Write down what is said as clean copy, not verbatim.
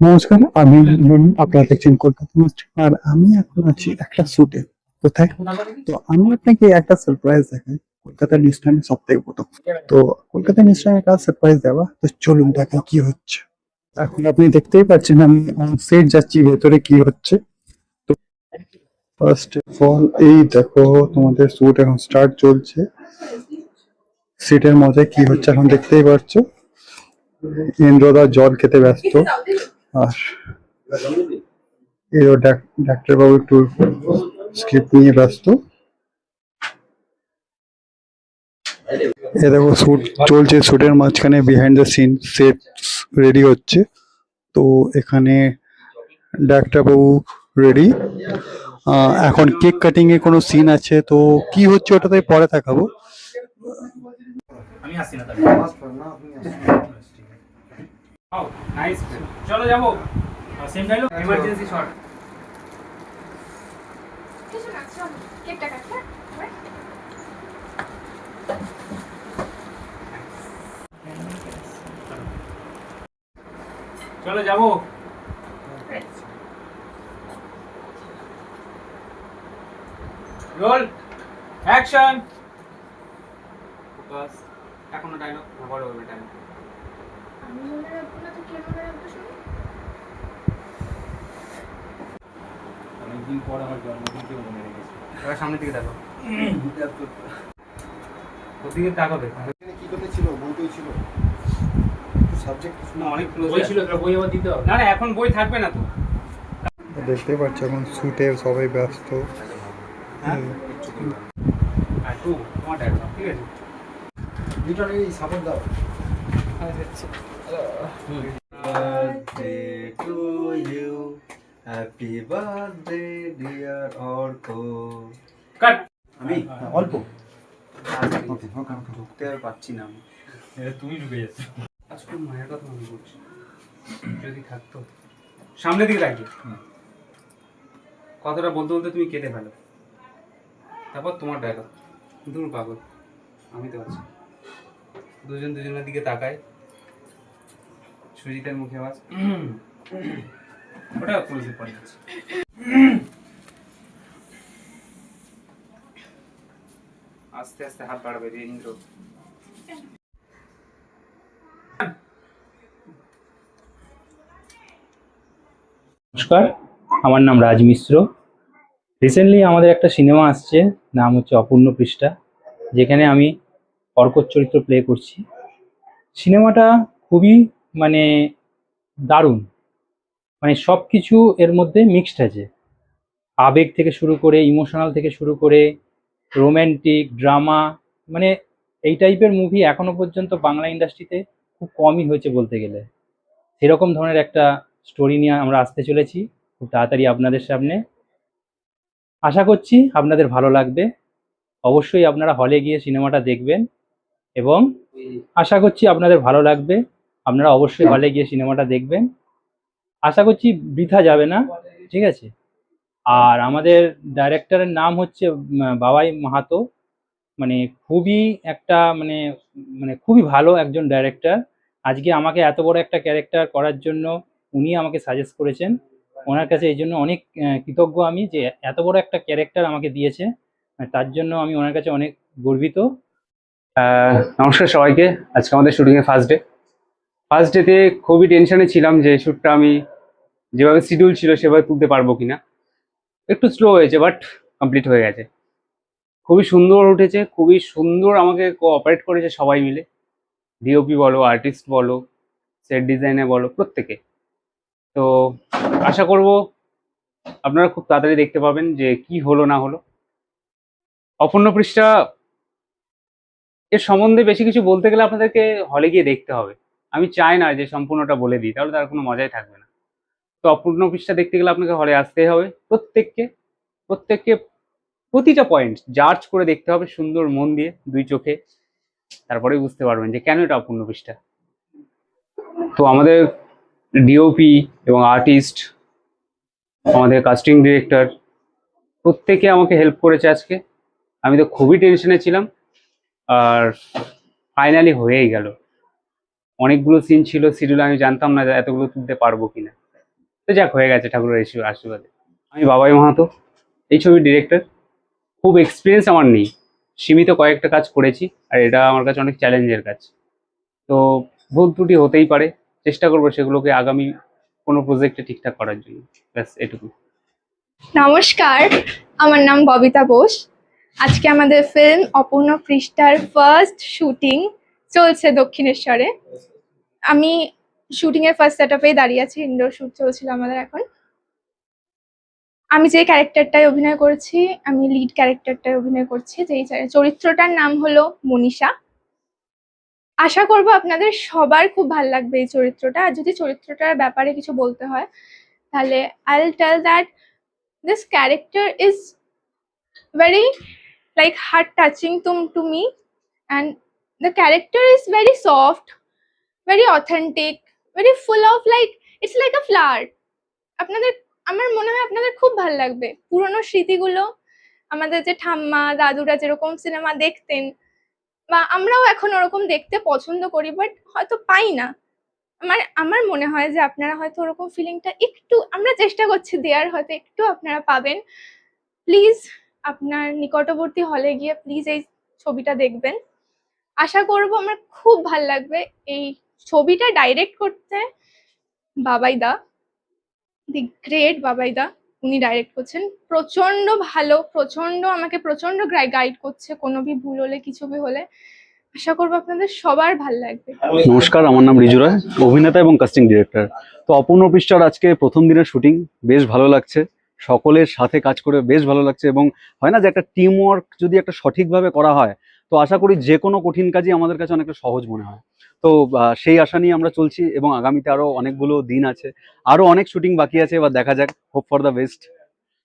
নমস্কার, আমি রুমি। আপনারা দেখছেন কলকাতা মাস্টার। আর আমি এখন আছি একটা শুটে। কোথায়? তো আমি আপনাকে একটা সারপ্রাইজ দেখাই। কলকাতা নিউজ টাইমে সব থেকে প্রথম। তো কলকাতা নিউজ টাইমে একটা সারপ্রাইজ দেওয়া, তো চলুন দেখা কি হচ্ছে। এখন আপনি দেখতেই পাচ্ছেন আমি সেট যাচ্ছি, ভেতরে কি হচ্ছে। তো ফার্স্ট অফ অল এই দেখো, তোমাদের শুট এখন স্টার্ট চলছে। সিটের মধ্যে কি হচ্ছে এখন দেখতেই পাচ্ছ। ইন্দ্রদা জল খেতে ব্যস্ত। আর এই ডাক্তারবাবু একটু স্ক্রিপ্ট নিয়ে ব্যস্ত। এ দেখো শুট চলছে, শুটের মাঝখানে behind the scene set ready হচ্ছে। তো এখানে ডাক্তারবাবু রেডি। এখন কেক কাটিং এ কোনো সিন আছে, তো কি হচ্ছে ওটাতে পরে দেখাবো। আমি আসছি না তাহলে। ওহ নাইস, চলো যাবো। Same dialogue, emergency shot. কিছু না, চল কেকটা কাট। চলো যাবো। Roll action. ফোকাস। এখনো ডায়লগ বড় হবে ডায়লগ। আমি মনে রাখবো না তো কে মনে রাখবে শুনি? অনেকদিন পর আমার জন্মদিন কেউ মনে রেখেছে। এবার সামনের দিকে দেখো। ওদিকে তাকাবে। কি করতে ছিল? বই টই ছিল, সাবজেক্ট না অনেক ক্লোজ বই ছিল, তোর বই আবার দিতে হবে। না না এখন বই থাকবে না তো। দেখতে পাচ্ছ এখন শুটে সবাই ব্যস্ত। হ্যাঁ আর টু তোমার ডায়লগ ঠিক আছে। লিটারালি সাপোর্ট দাও। Birthday to you, happy birthday dear Orko. কাট। আমি অল্প ওকে ওকে ঢুকতে আর পাচ্ছি না আমি। তুমি ঢুকে যাচ্ছ। আজকে মায়ের কথা মনে পড়ছে, যদি থাকতো। সামনের দিকে রাখবে। কথাটা বলতে বলতে তুমি কেটে ফেলো। তারপর তোমার ডায়লগ। দূর পাগল, আমি তো আছি। দুজন দুজনের দিকে তাকায়। সুজিতের মুখে আওয়াজ। ওটা পুলিশের পরে আছে। আস্তে আস্তে হাত বাড়াবে রে ইন্দ্র। নমস্কার, আমার নাম রাজ মিশ্র। রিসেন্টলি আমাদের একটা সিনেমা আসছে, নাম হচ্ছে অপূর্ণ পৃষ্ঠা, যেখানে আমি অর্কর চরিত্র প্লে করছি। সিনেমাটা খুবই মানে দারুণ, মানে সব কিছু এর মধ্যে মিক্সড আছে। আবেগ থেকে শুরু করে, ইমোশনাল থেকে শুরু করে, রোম্যান্টিক, ড্রামা, মানে এই টাইপের মুভি এখনো পর্যন্ত বাংলা ইন্ডাস্ট্রিতে খুব কমই হয়েছে বলতে গেলে। সেরকম ধরনের একটা স্টোরি নিয়ে আমরা আসতে চলেছি খুব তাড়াতাড়ি আপনাদের সামনে। আশা করছি আপনাদের ভালো লাগবে। অবশ্যই আপনারা হলে গিয়ে সিনেমাটা দেখবেন এবং আশা করছি আপনাদের ভালো লাগবে। আপনারা অবশ্যই হলে গিয়ে সিনেমাটা দেখবেন। আশা করছি বৃথা যাবে না, ঠিক আছে? আর আমাদের ডাইরেক্টরের নাম হচ্ছে বাবাই মাহাতো। মানে খুবই একটা মানে মানে খুবই ভালো একজন ডাইরেক্টর। আজকে আমাকে এত বড় একটা ক্যারেক্টার করার জন্য উনি আমাকে সাজেস্ট করেছেন। ওনার কাছে এই জন্য অনেক কৃতজ্ঞ আমি, যে এত বড় একটা ক্যারেক্টার আমাকে দিয়েছে। তার জন্য আমি ওনার কাছে অনেক গর্বিত। নমস্কার সবাইকে। আজকে আমাদের শুটিংয়ে ফার্স্ট ডেতে খুবই টেনশনে ছিলাম যে শ্যুটটা আমি যেভাবে শিডিউল ছিল সেভাবে তুলতে পারবো কিনা। একটু স্লো হয়েছে বাট কমপ্লিট হয়ে গেছে। খুবই সুন্দর উঠেছে, খুবই সুন্দর আমাকে কোঅপারেট করেছে সবাই মিলে। ডিওপি বলো, আর্টিস্ট বলো, সেট ডিজাইনে বলো, প্রত্যেকে। তো আশা করব আপনারা খুব তাড়াতাড়ি দেখতে পাবেন যে কি হলো না হলো। অপূর্ণ পৃষ্ঠা এর সম্বন্ধে বেশি কিছু বলতে গেলে আপনাদেরকে হলে গিয়ে দেখতে হবে। আমি চাই না যে সম্পূর্ণটা বলে দিই, তাহলে তার কোনো মজাই থাকবে না। তো অপূর্ণ পৃষ্ঠা দেখতে গেলে আপনাকে হলে আসতেই হবে। প্রত্যেককে প্রত্যেককে প্রতিটা পয়েন্ট জাজ করে দেখতে হবে সুন্দর মন দিয়ে, দুই চোখে। তারপরেই বুঝতে পারবেন যে কেন এটা অপূর্ণ পৃষ্ঠা। তো আমাদের ডিওপি এবং আর্টিস্ট, আমাদের কাস্টিং ডিরেক্টর, প্রত্যেকে আমাকে হেল্প করেছে আজকে। আমি তো খুবই টেনশনে ছিলাম, আর ফাইনালি হয়েই গেল। অনেকগুলো সিন ছিল, শিডিউল আমি জানতাম না যে এতগুলো তুলতে পারবো কিনা। তো যাক, হয়ে গেছে ঠাকুরের আশীর্বাদে। আমি বাবাই মাহাতো, এই ছবির ডিরেক্টর। খুব এক্সপিরিয়েন্স আমার নেই, সীমিত কয়েকটা কাজ করেছি, আর এটা আমার কাছে অনেক চ্যালেঞ্জের কাজ। তো ভুল ত্রুটি হতেই পারে, চেষ্টা করবো সেগুলোকে আগামী কোনো প্রজেক্টে ঠিকঠাক করার জন্য। ব্যাস এটুকু। নমস্কার, আমার নাম ববিতা বোস। আজকে আমাদের ফিল্ম অপূর্ণ পৃষ্ঠার ফার্স্ট শুটিং চলছে দক্ষিণেশ্বরে। আমি শুটিং এর ফার্স্ট সেটআপেই দাঁড়িয়ে আছি, ইনডোর শুট চলছিল আমাদের এখন। আমি যে ক্যারেক্টারটায় অভিনয় করছি, আমি লিড ক্যারেক্টারটায় অভিনয় করছি, যেই চরিত্রটার নাম হলো মনীষা। আশা করব আপনাদের সবার খুব ভালো লাগবে এই চরিত্রটা। আর যদি চরিত্রটার ব্যাপারে কিছু বলতে হয় তাহলে I will tell that this character is very like heart touching to me, and the character is very soft, very authentic, very full of like it's like a flower. আপনাদের, আমার মনে হয় আপনাদের খুব ভালো লাগবে। পুরনো স্মৃতিগুলো, আমাদের যে ঠাম্মা দাদুরা যেরকম সিনেমা দেখতেন, বা আমরাও এখন ওরকম দেখতে পছন্দ করি, বাট হয়তো পাই না। আমার মনে হয় যে আপনারা হয়তো ওরকম ফিলিংটা একটু, আমরা চেষ্টা করছি দেওয়ার, হয়তো একটু আপনারা পাবেন। প্লিজ আপনার নিকটবর্তী হলে গিয়ে প্লিজ এই ছবিটা দেখবেন। আশা করব আমার খুব ভালো লাগবে। এই ছবিটা ডাইরেক্ট করতে বাবাইদা, দি গ্রেট বাবাইদা, উনি ডাইরেক্ট করছেন। প্রচন্ড ভালো, আমাকে প্রচন্ড গাইড করছে, কোনো ভি ভুল হলে কিছু ভি হলে। আশা করবো আপনাদের সবার ভালো লাগবে। নমস্কার, আমার নাম রিজু রায়, অভিনেতা এবং কাস্টিং ডিরেক্টর। তো অপূর্ণ পৃষ্ঠার আজকে প্রথম দিনের শুটিং, বেশ ভালো লাগছে। সকলের সাথে কাজ করে বেশ ভালো লাগছে, এবং হয় না যে একটা টিম ওয়ার্ক যদি একটা সঠিকভাবে করা হয়, তো আশা করি যে কোনো কঠিন কাজই আমাদের কাছে অনেকটা সহজ মনে হয়। তো সেই আশা নিয়ে আমরা চলছি, এবং আগামীতে আরও অনেকগুলো দিন আছে, আরও অনেক শুটিং বাকি আছে। এবার দেখা যাক, হোপ ফর দ্য বেস্ট।